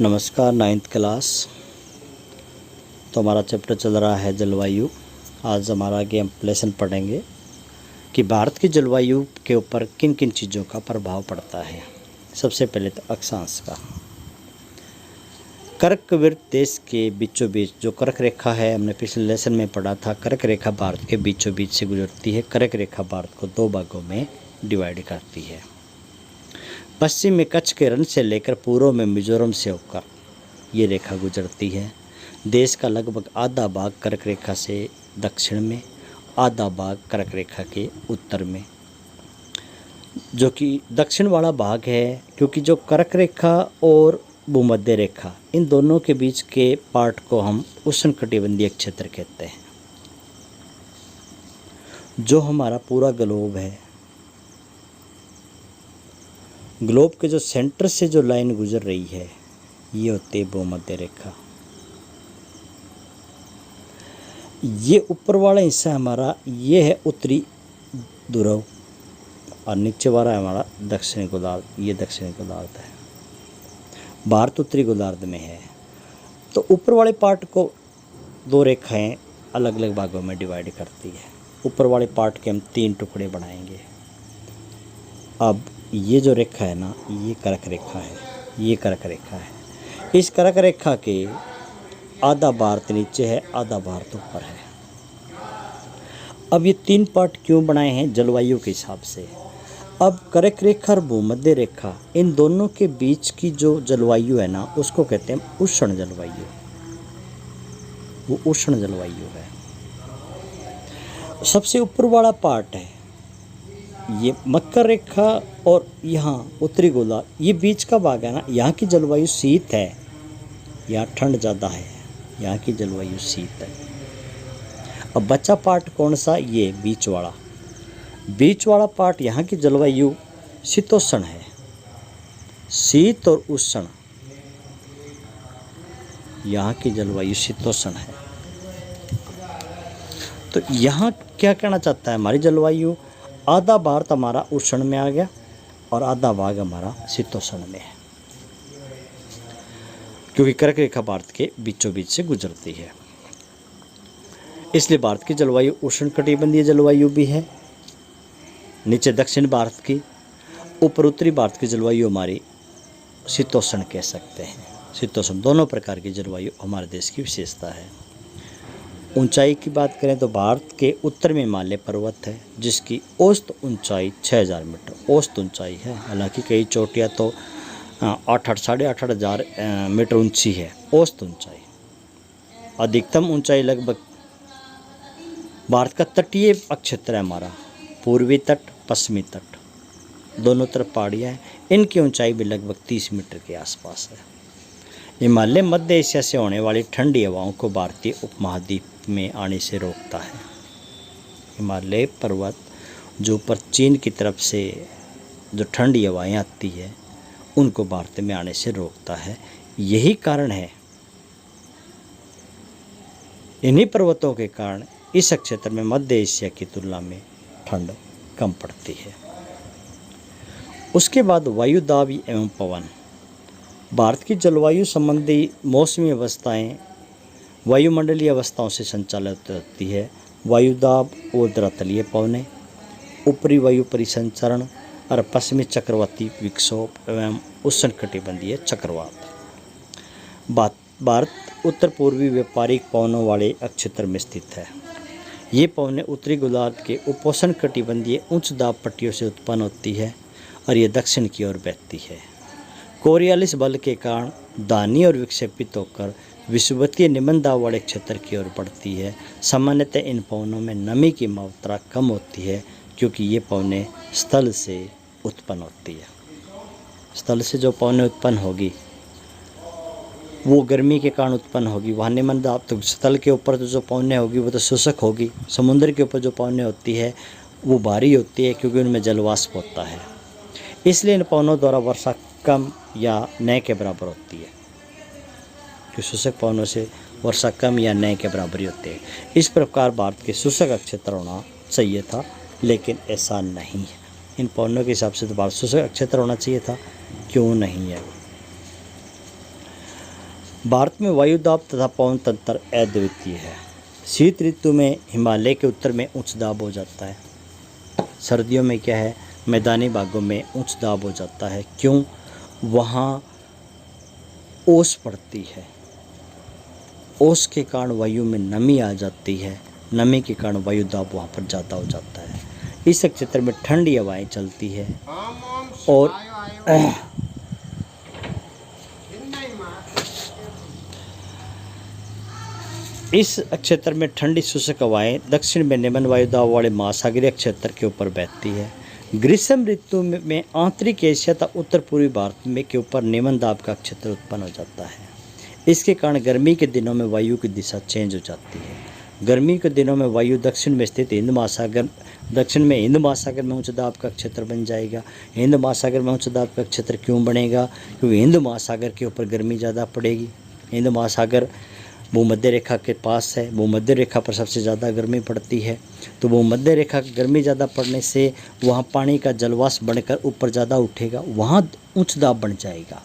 नमस्कार। 9th class. तो हमारा चैप्टर चल रहा है जलवायु। आज हमारा आगे हम लेसन पढ़ेंगे कि भारत की जलवायु के ऊपर किन किन चीज़ों का प्रभाव पड़ता है। सबसे पहले तो अक्षांश का। कर्कवृत्त देश के बीचों बीच जो कर्क रेखा है, हमने पिछले लेसन में पढ़ा था। कर्क रेखा भारत के बीचों बीच से गुजरती है। कर्क रेखा भारत को 2 भागों में डिवाइड करती है। पश्चिम में कच्छ के रण से लेकर पूर्व में मिजोरम से होकर ये रेखा गुजरती है। देश का लगभग आधा भाग कर्क रेखा से दक्षिण में, आधा भाग कर्क रेखा के उत्तर में, जो कि दक्षिण वाला भाग है, क्योंकि जो कर्क रेखा और भूमध्य रेखा इन दोनों के बीच के पार्ट को हम उष्णकटिबंधीय क्षेत्र कहते हैं। जो हमारा पूरा ग्लोब है, ग्लोब के जो सेंटर से जो लाइन गुजर रही है ये होती है भूमध्य रेखा। ये ऊपर वाला हिस्सा हमारा ये है उत्तरी ध्रुव और नीचे वाला हमारा दक्षिणी गोलार्ध। ये दक्षिणी गोलार्ध है। भारत उत्तरी गोलार्ध में है। तो ऊपर वाले पार्ट को 2 रेखाएं अलग अलग भागों में डिवाइड करती है। ऊपर वाले पार्ट के हम 3 टुकड़े बनाएंगे। अब ये जो रेखा है ना, ये कर्क रेखा है। ये कर्क रेखा है। इस कर्क रेखा के आधा भारत नीचे है, आधा भारत ऊपर है। अब ये 3 पार्ट क्यों बनाए हैं? जलवायु के हिसाब से। अब कर्क रेखा और भूमध्य रेखा इन दोनों के बीच की जो जलवायु है ना, उसको कहते हैं उष्ण जलवायु। वो उष्ण जलवायु है। सबसे ऊपर वाला पार्ट है ये मकर रेखा और यहाँ उत्तरी गोलार्ध, ये बीच का भाग है ना, यहाँ की जलवायु शीत है, यहाँ ठंड ज़्यादा है। यहाँ की जलवायु शीत है। अब बचा पार्ट कौन सा? ये बीच वाला। बीच वाला पार्ट यहाँ की जलवायु शीतोष्ण है। शीत और उष्ण, यहाँ की जलवायु शीतोष्ण है। तो यहाँ क्या कहना चाहता है? हमारी जलवायु आधा भारत हमारा उष्ण में आ गया और आधा भाग हमारा शीतोष्ण में है, क्योंकि कर्क रेखा भारत के बीचों बीच से गुजरती है। इसलिए भारत की जलवायु उष्णकटिबंधीय जलवायु भी है, नीचे दक्षिण भारत की, ऊपर उत्तरी भारत की जलवायु हमारी शीतोष्ण कह सकते हैं। शीतोष्ण दोनों प्रकार की जलवायु हमारे देश की विशेषता है। ऊंचाई की बात करें तो भारत के उत्तर में हिमालय पर्वत है, जिसकी औसत ऊंचाई 6000 मीटर औसत ऊंचाई है। हालांकि कई चोटियाँ तो 8-8 साढ़े 8,000 मीटर ऊंची है औसत ऊंचाई। अधिकतम ऊंचाई लगभग भारत का तटीय क्षेत्र है हमारा, पूर्वी तट, पश्चिमी तट, दोनों तरफ पहाड़ियाँ हैं। इनकी ऊंचाई भी लगभग 30 मीटर के आसपास है। हिमालय मध्य एशिया से होने वाली ठंडी हवाओं को भारतीय उपमहाद्वीप में आने से रोकता है। हिमालय पर्वत जो ऊपर चीन की तरफ से जो ठंडी हवाएं आती है, उनको भारत में आने से रोकता है। यही कारण है, इन्हीं पर्वतों के कारण इस क्षेत्र में मध्य एशिया की तुलना में ठंड कम पड़ती है। उसके बाद वायु दाब एवं पवन। भारत की जलवायु संबंधी मौसमी अवस्थाएं वायुमंडलीय अवस्थाओं से संचालित होती है। वायु दाब और धरातलीय पवनें, ऊपरी वायु परिसंचरण और पश्चिमी चक्रवाती विक्षोभ एवं उष्णकटिबंधीय चक्रवात। भारत उत्तर पूर्वी व्यापारिक पवनों वाले क्षेत्र में स्थित है। ये पवनें उत्तरी गोलार्ध के उपोष्णकटिबंधीय उच्च दाब पट्टियों से उत्पन्न होती है और ये दक्षिण की ओर बहती है। कोरियालिस बल के कारण दानी और विक्षेपित होकर विषुवतीय निम्न दाब वाले क्षेत्र की ओर बढ़ती है। सामान्यतः इन पवनों में नमी की मात्रा कम होती है, क्योंकि ये पवनें स्थल से उत्पन्न होती है। स्थल से जो पवनें उत्पन्न होगी वो गर्मी के कारण उत्पन्न होगी। वहाँ निम्न दाब, तो स्थल के ऊपर तो जो पवनें होगी वो तो शुष्क होगी। समुद्र के ऊपर जो पवनें होती है वो भारी होती है, क्योंकि उनमें जलवाष्प होता है। इसलिए इन पवनों द्वारा वर्षा कम या न के बराबर होती है। कि शुष्क पवनों से वर्षा कम या न के बराबर होती है। इस प्रकार भारत के शुष्क क्षेत्र होना चाहिए था, लेकिन ऐसा नहीं है। इन पवनों के हिसाब से तो भारत शुष्क क्षेत्र होना चाहिए था, क्यों नहीं है। भारत में वायुदाब तथा पवन तंत्र अद्वितीय है। शीत ऋतु में हिमालय के उत्तर में उच्च दाब हो जाता है। सर्दियों में क्या है, मैदानी भागों में उच्च दाब हो जाता है। क्यों? वहाँ ओस पड़ती है। ओस के कारण वायु में नमी आ जाती है। नमी के कारण वायु दाब वहाँ पर ज़्यादा हो जाता है। इस क्षेत्र में ठंडी हवाएं चलती है और इस क्षेत्र में ठंडी शुष्क हवाएं दक्षिण में निम्न वायु दाब वाले महासागरीय क्षेत्र के ऊपर बहती है। ग्रीष्म ऋतु में आंतरिक एशिया तथा उत्तर पूर्वी भारत में के ऊपर निम्न दाब का क्षेत्र उत्पन्न हो जाता है। इसके कारण गर्मी के दिनों में वायु की दिशा चेंज हो जाती है। गर्मी के दिनों में वायु दक्षिण में स्थित हिंद महासागर में उच्च दाब का क्षेत्र बन जाएगा। हिंद महासागर में उच्च दाब का क्षेत्र क्यों बनेगा? क्योंकि हिंद महासागर के ऊपर गर्मी ज़्यादा पड़ेगी। हिंद महासागर भूमध्य रेखा के पास है। भूमध्य रेखा पर सबसे ज़्यादा गर्मी पड़ती है। तो भूमध्य रेखा की गर्मी ज़्यादा पड़ने से वहाँ पानी का जलवाष्प बनकर ऊपर ज़्यादा उठेगा, वहाँ उच्च दाब बन जाएगा।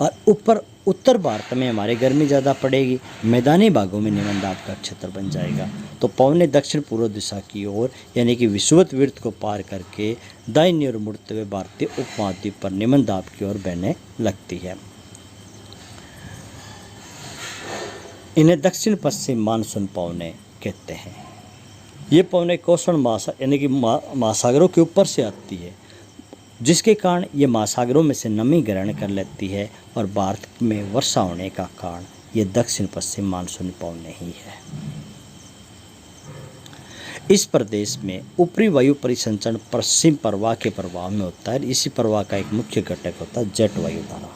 और ऊपर उत्तर भारत में हमारे गर्मी ज़्यादा पड़ेगी, मैदानी भागों में निम्न दाब का क्षेत्र बन जाएगा। तो पवनें दक्षिण पूर्व दिशा की ओर यानी कि विषुवत को पार करके दाहिनी ओर मुड़ते हुए भारतीय उपमहाद्वीप पर निम्न दाब की ओर बहने लगती है। इन्हें दक्षिण पश्चिम मानसून पवनें कहते हैं। ये पवनें कोषण यानी कि महासागरों के ऊपर से आती है, जिसके कारण ये महासागरों में से नमी ग्रहण कर लेती है और भारत में वर्षा होने का कारण ये दक्षिण पश्चिम मानसून पवनें ही है। इस प्रदेश में ऊपरी वायु परिसंचरण पश्चिम प्रवाह के प्रभाव में होता है। इसी प्रवाह का एक मुख्य घटक होता है जेट वायुधारा।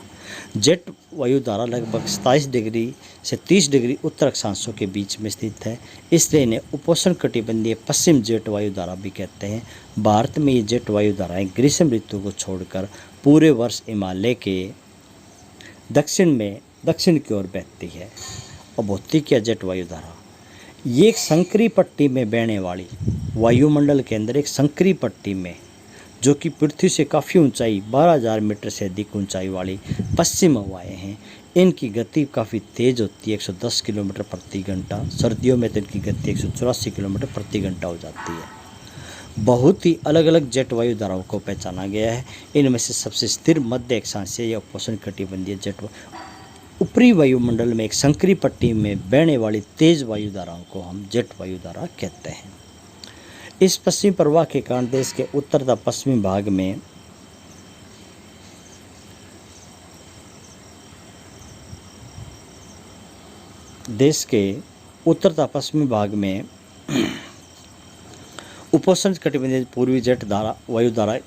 जेट वायुधारा लगभग 27 डिग्री से 30 डिग्री उत्तर अक्षांशों के बीच में स्थित है, इसलिए इन्हें उपोष्ण कटिबंधीय पश्चिम जेट वायुधारा भी कहते हैं। भारत में ये जेट वायुधाराएं ग्रीष्म ऋतु को छोड़कर पूरे वर्ष हिमालय के दक्षिण की ओर बहती है। और भौतिक या जेट वायुधारा ये एक संकरी पट्टी में बहने वाली वायुमंडल के अंदर एक संकरी पट्टी में, जो कि पृथ्वी से काफ़ी ऊंचाई 12,000 मीटर से अधिक ऊंचाई वाली पश्चिम हवाएं हैं। इनकी गति काफ़ी तेज़ होती है, 110 किलोमीटर प्रति घंटा। सर्दियों में तो इनकी गति 184 किलोमीटर प्रति घंटा हो जाती है। बहुत ही अलग अलग जेट वायुधाराओं को पहचाना गया है। इनमें से सबसे स्थिर मध्य अक्षांशीय या उपोष्ण कटिबंधीय जेट ऊपरी वायुमंडल में एक संकरी पट्टी में बहने वाली तेज वायुधाराओं को हम जेट वायुधारा कहते हैं। इस पश्चिमी प्रवाह के कारण देश के उत्तर तथा पश्चिमी भाग में उपोष्ण कटिबंधीय पूर्वी जेट वायुधारा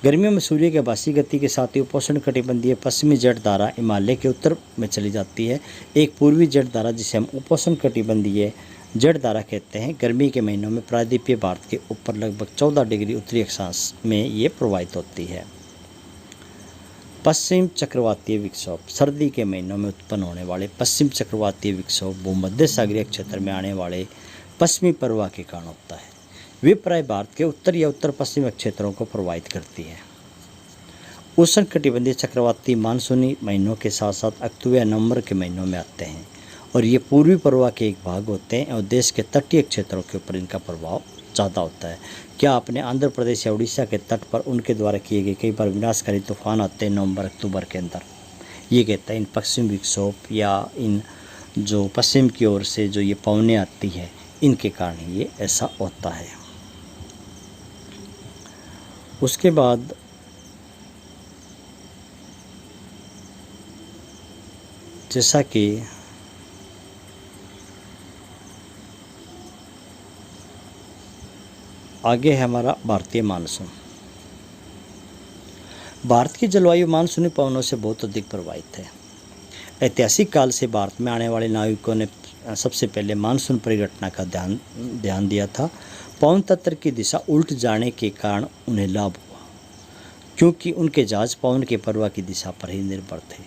गर्मियों में सूर्य के आभासी गति के साथ ही उपोष्ण कटिबंधीय पश्चिमी जेट धारा हिमालय के उत्तर में चली जाती है। एक पूर्वी जेट धारा जिसे हम उपोष्ण कटिबंधीय जेट धारा कहते हैं, गर्मी के महीनों में प्रायद्वीपीय भारत के ऊपर लगभग 14 डिग्री उत्तरी अक्षांश में ये प्रवाहित होती है। पश्चिम चक्रवातीय विक्षोभ सर्दी के महीनों में उत्पन्न होने वाले पश्चिम चक्रवातीय विक्षोभ भूमध्य सागरीय क्षेत्र में आने वाले पश्चिमी प्रवाह के कारण होता है। वे प्राय भारत के उत्तर या उत्तर पश्चिमी क्षेत्रों को प्रभावित करती है। उष्ण कटिबंधीय चक्रवाती मानसूनी महीनों के साथ साथ अक्टूबर या नवंबर के महीनों में आते हैं और ये पूर्वी प्रवाह के एक भाग होते हैं और देश के तटीय क्षेत्रों के ऊपर इनका प्रभाव ज़्यादा होता है। क्या आपने आंध्र प्रदेश या उड़ीसा के तट पर उनके द्वारा किए गए कई बार विनाशकारी तूफान आते हैं नवंबर अक्टूबर के अंदर? ये कहता है इन पश्चिम विक्षोभ या इन जो पश्चिम की ओर से जो ये पवनें आती हैं, इनके कारण ये ऐसा होता है। उसके बाद जैसा कि आगे है हमारा भारतीय मानसून। भारत की जलवायु मानसूनी पवनों से बहुत अधिक प्रभावित है। ऐतिहासिक काल से भारत में आने वाले नाविकों ने सबसे पहले मानसून परिघटना का ध्यान दिया था। पवन तंत्र की दिशा उल्ट जाने के कारण उन्हें लाभ हुआ, क्योंकि उनके जहाज पवन के प्रवाह की दिशा पर ही निर्भर थे।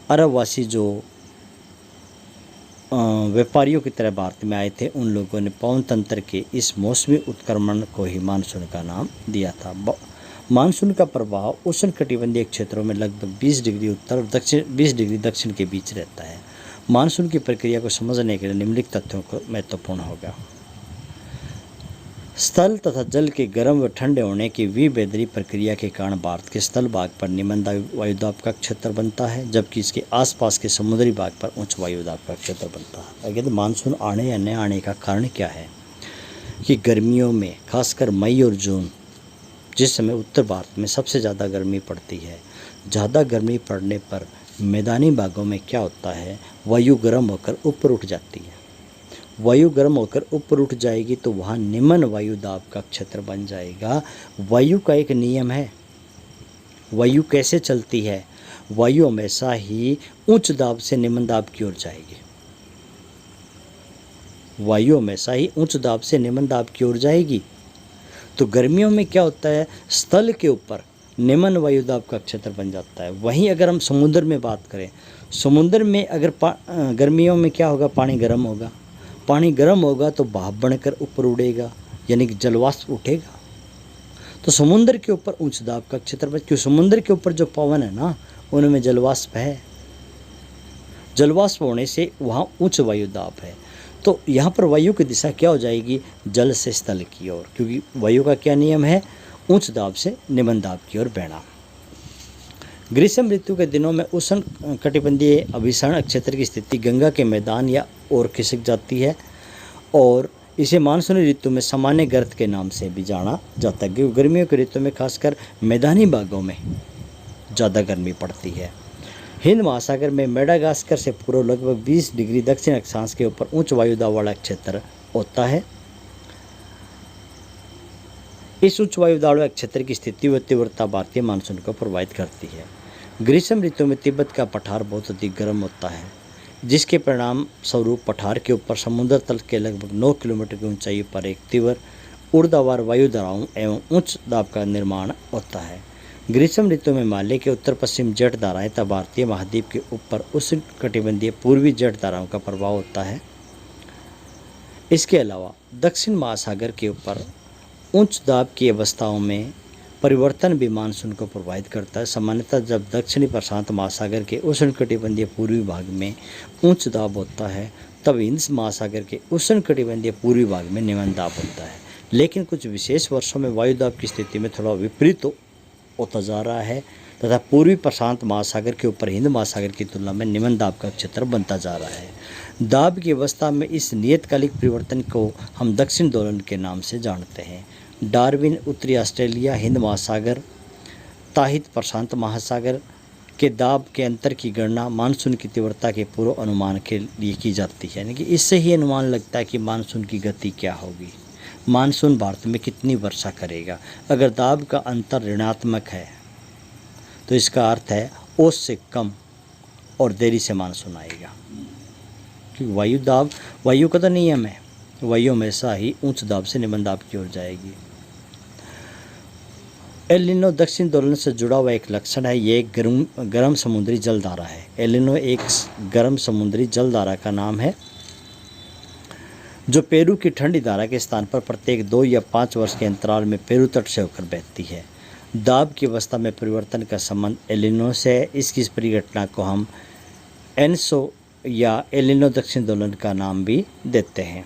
अरबवासी जो व्यापारियों की तरह भारत में आए थे, उन लोगों ने पवन तंत्र के इस मौसमी उत्क्रमण को ही मानसून का नाम दिया था। मानसून का प्रभाव उष्णकटिबंधीय क्षेत्रों में लगभग 20 डिग्री उत्तर और 20 डिग्री दक्षिण के बीच रहता है। मानसून की प्रक्रिया को समझने के लिए निम्नलिखित तथ्यों को महत्वपूर्ण होगा। स्थल तथा जल के गर्म व ठंडे होने की विभेदनीय प्रक्रिया के कारण भारत के स्थल भाग पर निम्न वायुदाब का क्षेत्र बनता है, जबकि इसके आसपास के समुद्री भाग पर उच्च वायुदाब का क्षेत्र बनता है। अगर मानसून आने या न आने का कारण क्या है कि गर्मियों में खासकर मई और जून, जिस समय उत्तर भारत में सबसे ज़्यादा गर्मी पड़ती है, ज़्यादा गर्मी पड़ने पर मैदानी भागों में क्या होता है, वायु गर्म होकर ऊपर उठ जाती है। वायु गर्म होकर ऊपर उठ जाएगी तो वहाँ निम्न वायु दाब का क्षेत्र बन जाएगा। वायु का एक नियम है। वायु कैसे चलती है? वायु हमेशा ही उच्च दाब से निम्न दाब की ओर जाएगी। वायु हमेशा ही उच्च दाब से निम्न दाब की ओर जाएगी। तो गर्मियों में क्या होता है, स्थल के ऊपर निम्न वायुदाब का क्षेत्र बन जाता है। वहीं अगर हम समुद्र में बात करें, समुद्र में अगर गर्मियों में क्या होगा, पानी गर्म होगा। पानी गर्म होगा तो भाप बनकर ऊपर उड़ेगा, यानी कि जलवाष्प उठेगा। तो समुद्र के ऊपर उच्च दाब का क्षेत्र बन, क्योंकि समुद्र के ऊपर जो पवन है ना, उनमें जलवाष्प है। जलवाष्प होने से वहाँ उच्च वायुदाब है। तो यहाँ पर वायु की दिशा क्या हो जाएगी, जल से स्थल की ओर, क्योंकि वायु का क्या नियम है, उच्च दाब से निम्न दाब की ओर बहना। ग्रीष्म ऋतु के दिनों में उष्ण कटिबंधीय अभिसरण क्षेत्र की स्थिति गंगा के मैदान या और खिसक जाती है और इसे मानसूनी ऋतु में सामान्य गर्त के नाम से भी जाना जाता है, क्योंकि गर्मियों के ऋतु में खासकर मैदानी भागों में ज़्यादा गर्मी पड़ती है। हिंद महासागर में मेडागास्कर से पूर्व लगभग 20 डिग्री दक्षिण अक्षांश के ऊपर उच्च वायुदाब वाला क्षेत्र होता है। इस उच्च वायुदाब क्षेत्र की स्थिति व तीव्रता भारतीय मानसून को प्रभावित करती है। ग्रीष्म ऋतु में तिब्बत का पठार बहुत अधिक गर्म होता है, जिसके परिणाम स्वरूप पठार के ऊपर समुद्र तल के लगभग 9 किलोमीटर की ऊंचाई पर एक तीव्र ऊर्ध्वाधर वायु धाराओं एवं उच्च दाब का निर्माण होता है। ग्रीष्म ऋतु में हिमालय के उत्तर पश्चिम जेट धाराएं तथा भारतीय महाद्वीप के ऊपर उष्ण कटिबंधीय पूर्वी जेट धाराओं का प्रभाव होता है। इसके अलावा दक्षिण महासागर के ऊपर उच्च दाब की अवस्थाओं में परिवर्तन भी मानसून को प्रभावित करता है। सामान्यतः जब दक्षिणी प्रशांत महासागर के उष्णकटिबंधीय पूर्वी भाग में उच्च दाब होता है, तब हिंद महासागर के उष्णकटिबंधीय पूर्वी भाग में निम्न दाब होता है। लेकिन कुछ विशेष वर्षों में वायुदाब की स्थिति में थोड़ा विपरीत होता जा रहा है तथा पूर्वी प्रशांत महासागर के ऊपर हिंद महासागर की तुलना में निम्न दाब का क्षेत्र बनता जा रहा है। दाब की अवस्था में इस नियतकालिक परिवर्तन को हम दक्षिण दोलन के नाम से जानते हैं। डार्विन उत्तरी ऑस्ट्रेलिया, हिंद महासागर, ताहित प्रशांत महासागर के दाब के अंतर की गणना मानसून की तीव्रता के पूर्व अनुमान के लिए की जाती है, यानी कि इससे ही अनुमान लगता है कि मानसून की गति क्या होगी, मानसून भारत में कितनी वर्षा करेगा। अगर दाब का अंतर ऋणात्मक है तो इसका अर्थ है औसत से कम और देरी से मानसून आएगा, क्योंकि वायु का तो नियम है, वायु हमेशा ही उच्च दाब से निम्न दाब की ओर जाएगी। एल नीनो दक्षिण दोलन से जुड़ा हुआ एक लक्षण है। ये एक गर्म समुद्री जलधारा है। एल नीनो एक गर्म समुद्री जलधारा का नाम है जो पेरू की ठंडी धारा के स्थान पर प्रत्येक 2 या 5 वर्ष के अंतराल में पेरू तट से होकर बहती है। दाब की अवस्था में परिवर्तन का संबंध एल नीनो से है। इसकी इस परिघटना को हम एनसो या एल नीनो दक्षिण दोलन का नाम भी देते हैं।